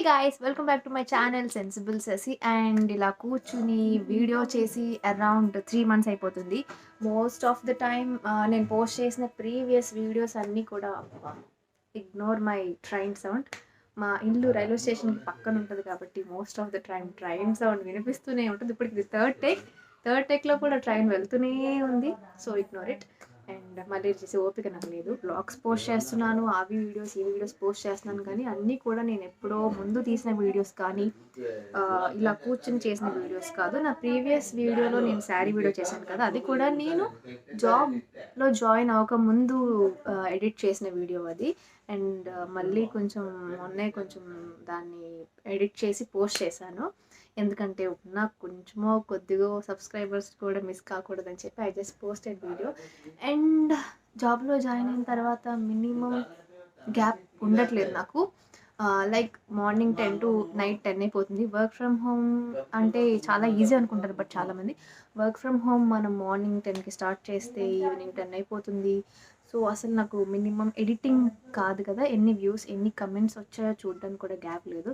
Guys welcome back to my channel sensible Sesi and ఇలా కూర్చుని video చేసి అరౌండ్ 3 మంత్స్ అయిపోతుంది. మోస్ట్ ఆఫ్ ద టైమ్ నేను పోస్ట్ చేసిన ప్రీవియస్ వీడియోస్ అన్నీ కూడా ఇగ్నోర్ మై ట్రైన్ సౌండ్. మా ఇల్లు రైల్వే స్టేషన్కి పక్కన ఉంటుంది కాబట్టి most of the time train sound వినిపిస్తూనే ఉంటుంది. ఇప్పుడు ఇది థర్డ్ టేక్లో కూడా ట్రైన్ వెళ్తూనే ఉంది. So ignore it. అండ్ మళ్ళీ చేసే ఓపిక నాకు లేదు. బ్లాగ్స్ పోస్ట్ చేస్తున్నాను, అవి వీడియోస్ ఈ వీడియోస్ పోస్ట్ చేస్తున్నాను, కానీ అన్నీ కూడా నేను ఎప్పుడో ముందు తీసిన వీడియోస్ కానీ ఇలా కూర్చొని చేసిన వీడియోస్ కాదు. నా ప్రీవియస్ వీడియోలో నేను శారీ వీడియో చేశాను కదా, అది కూడా నేను జాబ్లో జాయిన్ అవ్వక ముందు ఎడిట్ చేసిన వీడియో అది. అండ్ మళ్ళీ కొంచెం మొన్నే కొంచెం దాన్ని ఎడిట్ చేసి పోస్ట్ చేశాను. ఎందుకంటే నాకు కొంచెమో కొద్దిగా సబ్స్క్రైబర్స్ కూడా మిస్ కాకూడదని చెప్పి I just posted video. And జాబ్లో జాయిన్ అయిన తర్వాత మినిమం గ్యాప్ ఉండట్లేదు నాకు. లైక్ మార్నింగ్ 10 to నైట్ 10 అయిపోతుంది. వర్క్ ఫ్రమ్ హోమ్ అంటే చాలా ఈజీ అనుకుంటారు, బట్ చాలామంది వర్క్ ఫ్రమ్ హోమ్ మనం మార్నింగ్ 10కి స్టార్ట్ చేస్తే ఈవినింగ్ 10 అయిపోతుంది. సో అసలు నాకు మినిమం ఎడిటింగ్ కాదు కదా, ఎన్ని వ్యూస్ ఎన్ని కమెంట్స్ వచ్చాయో చూడడానికి కూడా గ్యాప్ లేదు.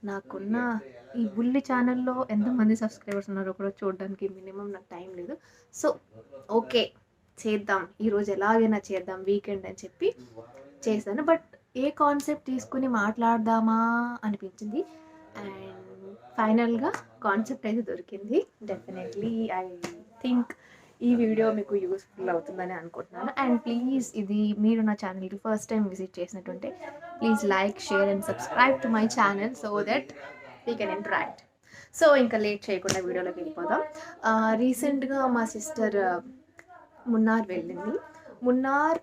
నాకున్న ఈ బుల్లి ఛానల్లో ఎంతమంది సబ్స్క్రైబర్స్ ఉన్నారో కూడా చూడడానికి మినిమం నాకు టైం లేదు. సో ఓకే, చేద్దాం, ఈరోజు ఎలాగైనా చేద్దాం వీకెండ్ అని చెప్పి చేశాను. బట్ ఏ కాన్సెప్ట్ తీసుకుని మాట్లాడదామా అనిపించింది. అండ్ ఫైనల్గా కాన్సెప్ట్ అయితే దొరికింది. డెఫినెట్లీ ఐ థింక్ ఈ వీడియో మీకు యూస్ఫుల్ అవుతుందని అనుకుంటున్నాను. అండ్ ప్లీజ్, ఇది మీరు నా ఛానల్కి ఫస్ట్ టైం విజిట్ చేసినట్టుంటే please like, share and subscribe to my channel so that we can interact. So ఇంకా లేట్ చేయకుండా వీడియోలోకి వెళ్ళిపోదాం. రీసెంట్గా మా సిస్టర్ మున్నార్ వెళ్ళింది. మున్నార్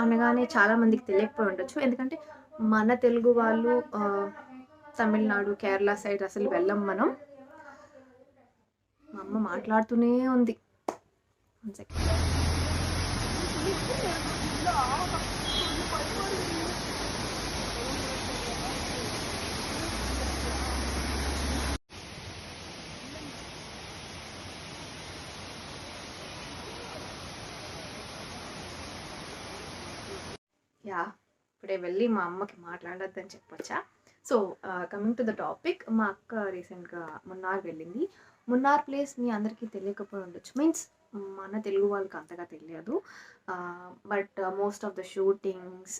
అనగానే చాలామందికి తెలియకపోయి ఉండొచ్చు, ఎందుకంటే మన తెలుగు వాళ్ళు తమిళనాడు, కేరళ సైడ్ అసలు వెళ్ళం మనం. మా అమ్మ మాట్లాడుతూనే ఉంది. యా, ఇప్పుడే వెళ్ళి మా అమ్మకి మాట్లాడొద్దని చెప్పొచ్చా. So coming to the topic, మా అక్క రీసెంట్గా మున్నార్ వెళ్ళింది. మున్నార్ ప్లేస్ మీ అందరికీ తెలియకపోయి ఉండొచ్చు, మీన్స్ మన తెలుగు వాళ్ళకి అంతగా తెలియదు. But most of the shootings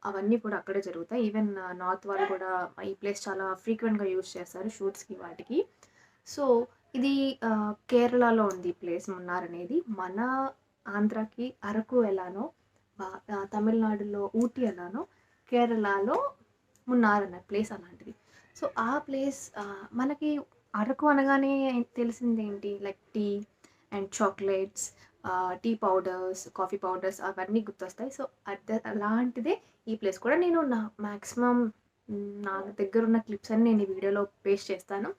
అవన్నీ కూడా అక్కడే జరుగుతాయి. ఈవెన్ నార్త్ వాళ్ళు కూడా ఈ ప్లేస్ చాలా ఫ్రీక్వెంట్గా యూజ్ చేస్తారు షూట్స్కి వాటికి. సో ఇది కేరళలో ఉంది ఈ ప్లేస్ మున్నార్ అనేది. మన ఆంధ్రాకి అరకు ఎలానో, తమిళనాడులో ఊటీ ఎలానో, కేరళలో మున్నార్ అనే ప్లేస్ అలాంటిది. సో ఆ ప్లేస్ మనకి అరకు అనగానే తెలిసింది ఏంటి, like tea and chocolates, tea powders, coffee powders అవన్నీ గుర్తొస్తాయి. సో అలాంటిదే ఈ ప్లేస్ కూడా. నేను నా మ్యాక్సిమం నా దగ్గర ఉన్న క్లిప్స్ అన్ని నేను ఈ వీడియోలో పేస్ట్ చేస్తాను.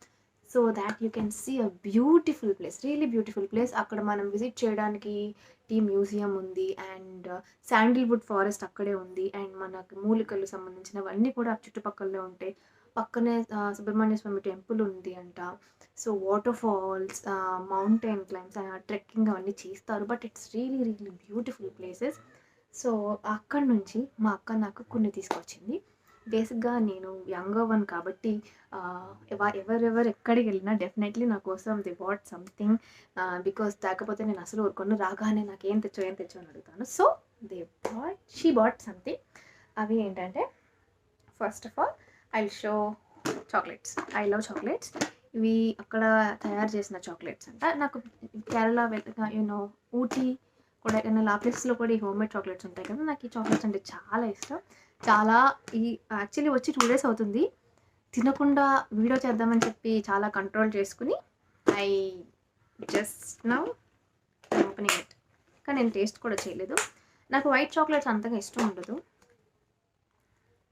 So that you can see a beautiful place, really beautiful place. అక్కడ మనం విజిట్ చేయడానికి టీ మ్యూజియం ఉంది, అండ్ శాండిల్వుడ్ ఫారెస్ట్ అక్కడే ఉంది, అండ్ మనకు మూలికలు సంబంధించినవన్నీ కూడా చుట్టుపక్కలనే ఉంటాయి. పక్కనే సుబ్రహ్మణ్య స్వామి టెంపుల్ ఉంది అంట. So water falls, mountain climbs, trekking అవన్నీ చేస్తారు. But it's really really beautiful places. So అక్కడి నుంచి మా అక్క నాకు కొన్ని తీసుకొచ్చింది. బేసిక్గా నేను యంగర్ వన్ కాబట్టి ఎవరెవరు ఎక్కడికి వెళ్ళినా డెఫినెట్లీ నా కోసం దే వాట్ సంథింగ్, బికాస్ లేకపోతే నేను అసలు ఊరుకొని రాగానే నాకు ఏం తెచ్చో అని అడుగుతాను. So she bought something. అవి ఏంటంటే, first of all I show chocolates. I love chocolates. ఇవి అక్కడ తయారు చేసిన చాక్లెట్స్ అంట. నాకు కేరళ యూనో ఊటీ, కొడైకెనాల్ ఆ ప్లేస్లో కూడా ఈ హోమ్ మేడ్ చాక్లెట్స్ ఉంటాయి కదా, నాకు ఈ చాక్లెట్స్ అంటే చాలా ఇష్టం. చాలా యాక్చువల్లీ వచ్చి 2 days అవుతుంది. తినకుండా వీడియో చేద్దామని చెప్పి చాలా కంట్రోల్ చేసుకుని I just now opening it. కానీ నేను టేస్ట్ కూడా చేయలేదు. నాకు వైట్ చాక్లెట్స్ అంతగా ఇష్టం ఉండదు.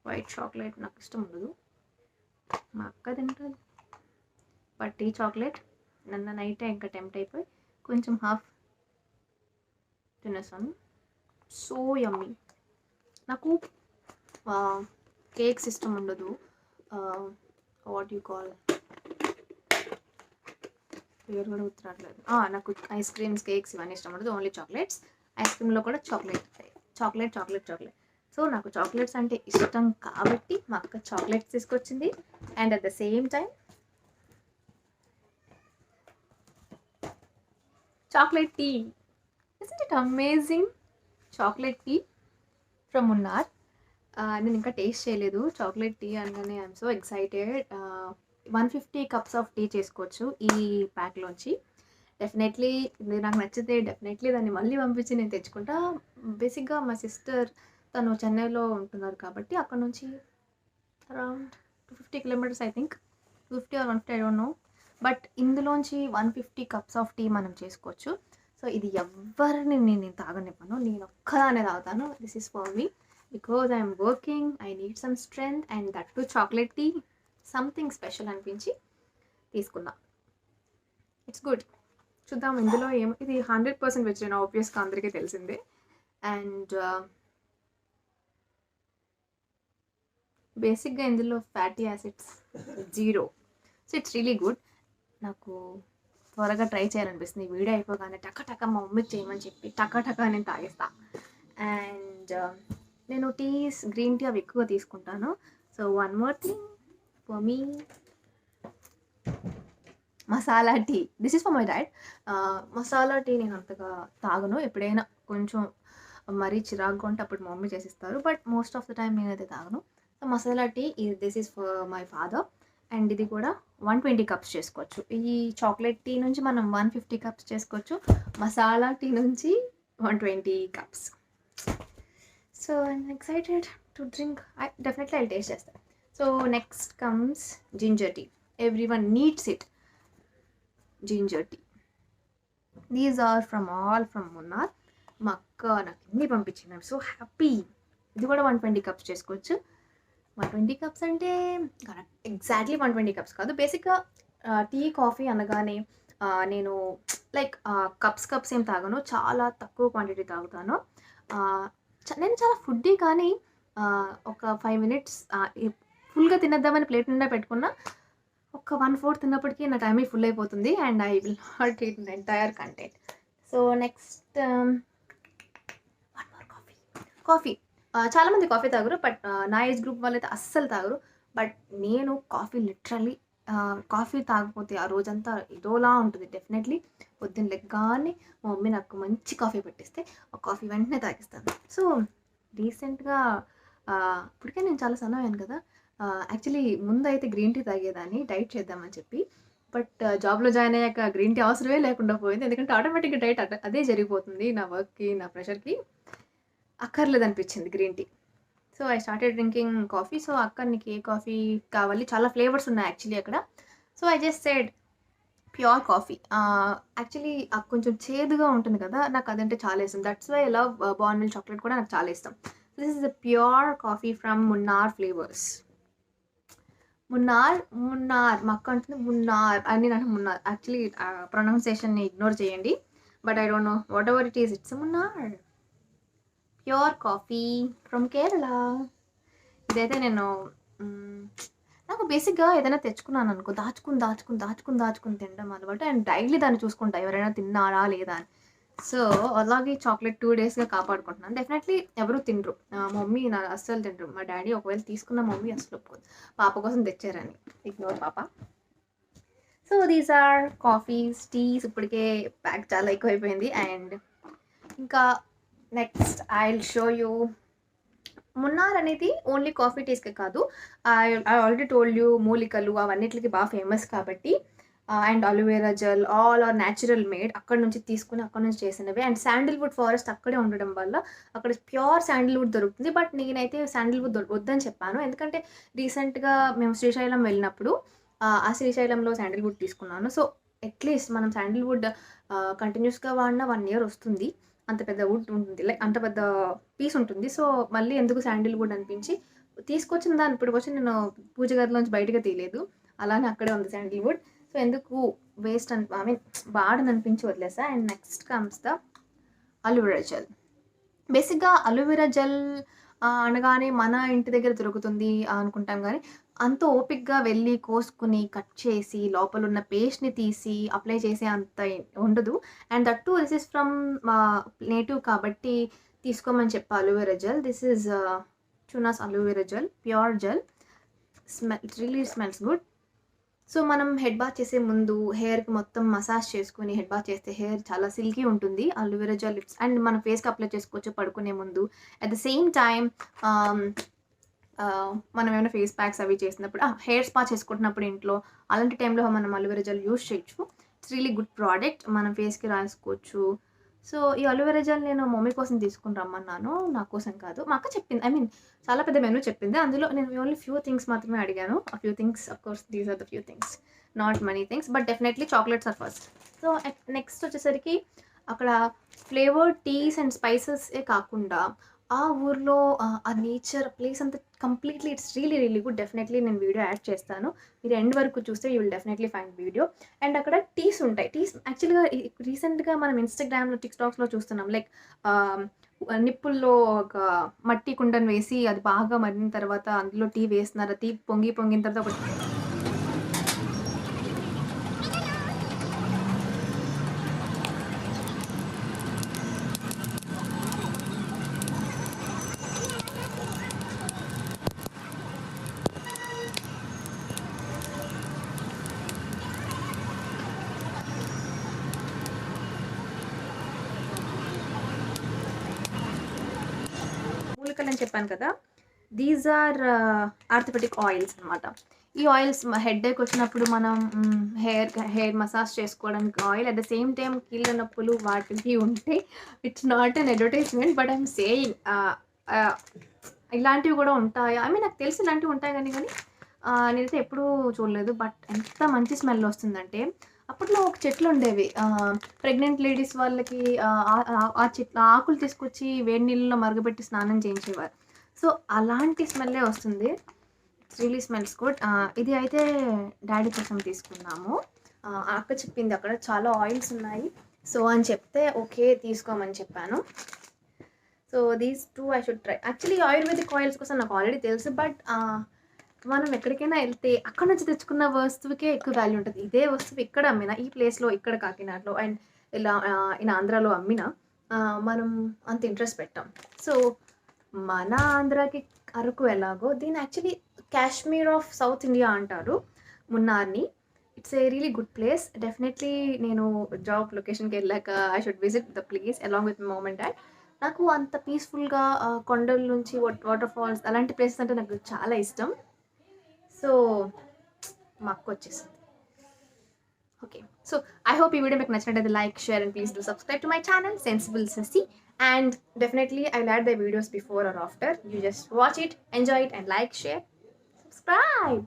వైట్ చాక్లెట్ నాకు ఇష్టం ఉండదు, మా అక్క తింటుంది. బట్ ఈ చాక్లెట్ నన్న నైటే ఇంకా టెంప్ట్ అయిపోయి కొంచెం హాఫ్ తినేసాను. So yummy. నాకు కేక్స్ ఇష్టం ఉండదు. వాట్ యూ కాల్, పేరు కూడా గుర్తురాట్లేదు. నాకు ఐస్ క్రీమ్స్, కేక్స్ ఇవన్నీ ఇష్టం ఉండదు. Only chocolates. ఐస్ క్రీమ్లో కూడా చాక్లెట్. సో నాకు చాక్లెట్స్ అంటే ఇష్టం కాబట్టి మా అక్క చాక్లెట్స్ తీసుకొచ్చింది. And at the same time chocolate tea. Isn't it amazing? Chocolate tea from Munnar. నేను ఇంకా టేస్ట్ చేయలేదు. చాక్లెట్ టీ అనగానే I'm so excited. 150 cups of tea చేసుకోవచ్చు ఈ ప్యాక్లోంచి. డెఫినెట్లీ ఇది నాకు నచ్చితే డెఫినెట్లీ దాన్ని మళ్ళీ పంపించి నేను తెచ్చుకుంటా. బేసిక్గా మా సిస్టర్ తను చెన్నైలో ఉంటున్నారు కాబట్టి అక్కడ నుంచి around 250 kilometres I think. 250 or 150 I don't know. But ఇందులోంచి 150 కప్స్ ఆఫ్ టీ మనం చేసుకోవచ్చు. సో ఇది ఎవరిని నేను తాగనివ్వను, నేను ఒక్కదానే తాగుతాను. This is for me because I'm working, I need some strength and that to chocolate tea something special అనిపించి తీసుకున్నా. It's good. చూద్దాం ఇందులో ఏమో. ఇది 100% వెజిటేరియన్, ఆబ్వియస్గా అందరికీ తెలిసిందే. అండ్ బేసిక్గా ఇందులో fatty acids 0. So it's really good. నాకు త్వరగా ట్రై చేయాలనిపిస్తుంది. ఈ వీడియో అయిపోగానే టక మా మమ్మీకి చేయమని చెప్పి టక నేను తాగేస్తా. అండ్ నేను గ్రీన్ టీ అవి ఎక్కువ తీసుకుంటాను. So one more thing for me, masala tea. This is for my diet. Masala tea నేను అంతగా తాగను. ఎప్పుడైనా కొంచెం మరీ చిరాకుగా ఉంటే అప్పుడు మమ్మీ చేసిస్తారు. But most of the time నేనైతే తాగను. So masala tea this is for my father. And ఇది కూడా 120 కప్స్ చేసుకోవచ్చు. ఈ చాక్లెట్ టీ నుంచి మనం 150 కప్స్ చేసుకోవచ్చు. మసాలా టీ నుంచి 120 cups. So I'm excited to drink. Definitely I taste చేస్తాను. So next comes ginger tea. Everyone needs it. Ginger tea. These are from Munnar. మా అక్క నాకు ఇన్ని పంపించింది. I'm so happy. ఇది కూడా 120 కప్స్ చేసుకోవచ్చు. 120 కప్స్ అంటే ఎగ్జాక్ట్లీ 120 కప్స్ కాదు. బేసిక్గా టీ కాఫీ అనగానే నేను లైక్ కప్స్ ఏం తాగను, చాలా తక్కువ క్వాంటిటీ తాగుతాను. నేను చాలా ఫుడ్డీ, కానీ ఒక 5 minutes ఫుల్గా తినేద్దామని ప్లేట్ నిండా పెట్టుకున్నా ఒక 1/4 తిన్నప్పటికీ నా టైమే ఫుల్ అయిపోతుంది. And I will not eat the entire content. So next coffee. చాలామంది కాఫీ తాగరు, బట్ నా ఏజ్ గ్రూప్ వాళ్ళైతే అస్సలు తాగరు. బట్ నేను కాఫీ లిటరలీ కాఫీ తాగకపోతే ఆ రోజంతా ఏదోలా ఉంటుంది. డెఫినెట్లీ పొద్దున్న లెగ్గానే మా మమ్మీ నాకు మంచి కాఫీ పెట్టిస్తే ఆ కాఫీ వెంటనే తాగిస్తాను. సో రీసెంట్గా ఇప్పటికే నేను చాలా సన్నయ్యాను కదా. యాక్చువల్లీ ముందు అయితే గ్రీన్ టీ తాగేదాన్ని డైట్ చేద్దామని చెప్పి. బట్ జాబ్లో జాయిన్ అయ్యాక గ్రీన్ టీ అవసరమే లేకుండా పోయింది. ఎందుకంటే ఆటోమేటిక్గా డైట్ అదే జరిగిపోతుంది. నా వర్క్కి, నా ప్రెషర్కి అక్కర్లేదు అనిపించింది green tea. So I started drinking coffee. So అక్క నీకు ఏ కాఫీ కావాలి, చాలా ఫ్లేవర్స్ ఉన్నాయి యాక్చువల్లీ అక్కడ. So I just said pure coffee. Actually కొంచెం చేదుగా ఉంటుంది కదా, నాకు అదంటే చాలా ఇష్టం. దట్స్ వై లవ్ బోర్న్విల్ చాక్లెట్ కూడా నాకు చాలా ఇష్టం. This is the pure coffee from Munnar flavours. Munnar మా అక్క అంటుంది మున్నార్ అని, నాకు మున్నార్. యాక్చువల్లీ ప్రొనౌన్సియేషన్ని ఇగ్నోర్ చేయండి. But I don't no, what ever it is, it's Munnar pure coffee from Kerala. ఇదైతే నేను నాకు బేసిక్గా ఏదైనా తెచ్చుకున్నాను అనుకో, దాచుకుని తినడం అలవాటు. అండ్ డైలీ దాన్ని చూసుకుంటా ఎవరైనా తిన్నారా లేదా అని. సో అలాగే చాక్లెట్ 2 daysగా కాపాడుకుంటున్నాను. డెఫినెట్లీ ఎవరు తినరు. మా మమ్మీ అస్సలు తినరు. మా డాడీ ఒకవేళ తీసుకున్న మమ్మీ అసలు ఒప్పుకోదు, పాప కోసం తెచ్చారని. ఇగ్నోర్ పాప. So these are coffees, teas. ఇప్పటికే ప్యాక్ చాలా ఎక్కువైపోయింది. అండ్ ఇంకా next I will show you. Munnar అనేది ఓన్లీ కాఫీ టీస్కే కాదు, ఐ ఆల్రెడీ టోల్డ్ యూ మూలికలు అవన్నిటికి బాగా ఫేమస్ కాబట్టి. And aloe vera gel all are natural made, అక్కడ నుంచి తీసుకుని అక్కడ నుంచి చేసినవి. అండ్ శాండిల్వుడ్ ఫారెస్ట్ అక్కడే ఉండడం వల్ల అక్కడ ప్యూర్ శాండిల్వుడ్ దొరుకుతుంది. బట్ నేనైతే శాండిల్వుడ్ వద్దని చెప్పాను, ఎందుకంటే రీసెంట్గా మేము శ్రీశైలం వెళ్ళినప్పుడు ఆ శ్రీశైలంలో శాండిల్వుడ్ తీసుకున్నాను. సో అట్లీస్ట్ మనం శాండిల్వుడ్ కంటిన్యూస్గా వాడిన 1 year వస్తుంది. అంత పెద్ద వుడ్ ఉంటుంది, లైక్ అంత పెద్ద పీస్ ఉంటుంది. సో మళ్ళీ ఎందుకు శాండిల్వుడ్ అనిపించి తీసుకొచ్చిన దాన్ని ఇప్పటికొచ్చి నేను పూజ గదిలోంచి బయటగా తీయలేదు, అలానే అక్కడే ఉంది శాండిల్వుడ్. సో ఎందుకు వేస్ట్ ఐ మీన్ బాడని అనిపించి వదిలేసా. And next comes the aloe vera gel. బేసిక్గా అలోవెరా జెల్ అనగానే మన ఇంటి దగ్గర దొరుకుతుంది అనుకుంటాం, కానీ అంత ఓపిక్గా వెళ్ళి కోసుకుని కట్ చేసి లోపల ఉన్న పేస్ట్ని తీసి అప్లై చేసే అంత ఉండదు. And that to this is from native కాబట్టి తీసుకోమని చెప్పి అలోవెరా జెల్. దిస్ ఈజ్ చునాస్ aloe vera gel, pure gel. It really smells good. So మనం హెడ్ బాత్ చేసే ముందు హెయిర్కి మొత్తం మసాజ్ చేసుకుని హెడ్ బాత్ చేస్తే హెయిర్ చాలా సిల్కీ ఉంటుంది. అలోవెరా జెల్ లిప్స్ అండ్ మన ఫేస్కి అప్లై చేసుకోవచ్చు పడుకునే ముందు. అట్ ద సేమ్ టైం మనం ఏమైనా ఫేస్ ప్యాక్స్ అవి చేసినప్పుడు, హెయిర్ స్పా చేసుకుంటున్నప్పుడు ఇంట్లో అలాంటి టైంలో మనం అలోవెరా జెల్ యూస్ చేయొచ్చు. ఇట్స్ రియలీ గుడ్ ప్రోడక్ట్, మనం ఫేస్కి రాసుకోవచ్చు. సో ఈ అలోవెరా జెల్ నేను మమ్మీ కోసం తీసుకుని రమ్మన్నాను, నా కోసం కాదు. మా అక్క చెప్పింది, ఐ మీన్ చాలా పెద్ద మెనూ చెప్పింది. అందులో నేను ఓన్లీ ఫ్యూ థింగ్స్ మాత్రమే అడిగాను. A few things of course these are the few things, not many things, but definitely chocolates are first. So next వచ్చేసరికి అక్కడ ఫ్లేవర్డ్ టీస్ అండ్ స్పైసెసే కాకుండా ఆ ఊర్లో ఆ నేచర్ ప్లేస్ అంతా completely it's really really good. Definitely నేను video add చేస్తాను, మీరు ఎండ్ వరకు చూస్తే you will definitely find video. And అక్కడ టీస్ ఉంటాయి. టీస్ యాక్చువల్గా రీసెంట్గా మనం ఇన్స్టాగ్రామ్లో టిక్టాక్స్లో చూస్తున్నాం, లైక్ నిప్పుల్లో ఒక మట్టి కుండను వేసి అది బాగా మరిగిన తర్వాత అందులో టీ వేస్తున్నారు. టీ పొంగిన తర్వాత ఒక మూలికలు అని చెప్పాను కదా, దీస్ ఆర్ ఆర్థోపెటిక్ ఆయిల్స్ అనమాట. ఈ ఆయిల్స్ హెడేక్ వచ్చినప్పుడు మనం హెయిర్ మసాజ్ చేసుకోవడానికి oil. At the same time కీళ్ళ నొప్పులు వాటికి ఉంటే, it's not an advertisement but I'm saying ఇలాంటివి కూడా ఉంటాయి. ఐ మీన్ నాకు తెలిసి ఇలాంటివి ఉంటాయి కానీ నేనైతే ఎప్పుడూ చూడలేదు. బట్ ఎంత మంచి స్మెల్ వస్తుందంటే, అప్పట్లో ఒక చెట్లు ఉండేవి, ప్రెగ్నెంట్ లేడీస్ వాళ్ళకి ఆ చెట్ల ఆకులు తీసుకొచ్చి వేడి నీళ్ళలో మరగబెట్టి స్నానం చేయించేవారు. సో అలాంటి స్మెల్లే వస్తుంది. It's really smells good. ఇది అయితే డాడీ కోసం తీసుకున్నాము. ఆ అక్క చెప్పింది అక్కడ చాలా ఆయిల్స్ ఉన్నాయి సో అని చెప్తే ఓకే తీసుకోమని చెప్పాను. So these two I should try. Actually ayurvedic oils కోసం నాకు ఆల్రెడీ తెలుసు, బట్ మనం ఎక్కడికైనా వెళ్తే అక్కడ నుంచి తెచ్చుకున్న వస్తువుకే ఎక్కువ వాల్యూ ఉంటుంది. ఇదే వస్తువు ఇక్కడ అమ్మినా, ఈ ప్లేస్లో ఇక్కడ కాకినాడలో అండ్ ఇలా ఇన్ ఆంధ్రాలో అమ్మినా మనం అంత ఇంట్రెస్ట్ పెట్టాం. సో మన ఆంధ్రాకి అరకు ఎలాగో దీని actually Kashmir of south India అంటారు మున్నార్ని. It's a really good place. Definitely నేను జాబ్ లొకేషన్కి వెళ్ళాక I should visit the place along with my mom and dad. నాకు అంత పీస్ఫుల్గా కొండల నుంచి వాటర్ ఫాల్స్ అలాంటి ప్లేసెస్ అంటే నాకు చాలా ఇష్టం. సో మా అక్క వచ్చేసింది. ఓకే, సో ఐ హోప్ ఈ వీడియో మీకు నచ్చినట్టయితే like, share and please do subscribe to my channel sensible Sasi. And definitely I'll add the videos before or after. You just watch it, enjoy it and like, share, subscribe.